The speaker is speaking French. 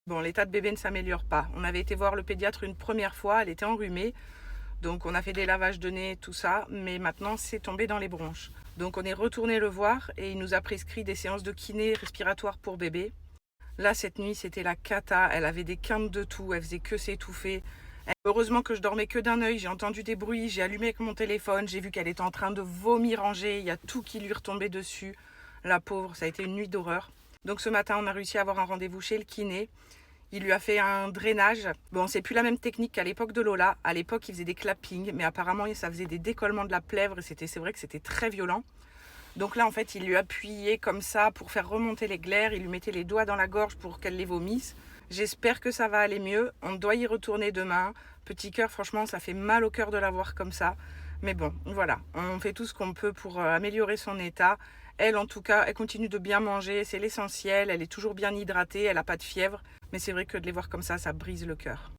Bon, l'état de bébé ne s'améliore pas. On avait été voir le pédiatre une première fois, elle était enrhumée. Donc on a fait des lavages de nez, tout ça, mais maintenant c'est tombé dans les bronches. Donc on est retourné le voir et il nous a prescrit des séances de kiné respiratoire pour bébé. Là, cette nuit, c'était la cata, elle avait des quintes de tout, elle faisait que s'étouffer. Heureusement que je dormais que d'un œil, j'ai entendu des bruits, j'ai allumé avec mon téléphone, j'ai vu qu'elle était en train de vomir en jet, il y a tout qui lui retombait dessus. La pauvre, ça a été une nuit d'horreur. Donc ce matin, on a réussi à avoir un rendez-vous chez le kiné. Il lui a fait un drainage. Bon, c'est plus la même technique qu'à l'époque de Lola. À l'époque, il faisait des clappings, mais apparemment, ça faisait des décollements de la plèvre et c'est vrai que c'était très violent. Donc là, en fait, il lui appuyait comme ça pour faire remonter les glaires. Il lui mettait les doigts dans la gorge pour qu'elle les vomisse. J'espère que ça va aller mieux. On doit y retourner demain. Petit cœur, franchement, ça fait mal au cœur de la voir comme ça. Mais bon, voilà, on fait tout ce qu'on peut pour améliorer son état. Elle, en tout cas, elle continue de bien manger, c'est l'essentiel. Elle est toujours bien hydratée, elle n'a pas de fièvre. Mais c'est vrai que de les voir comme ça brise le cœur.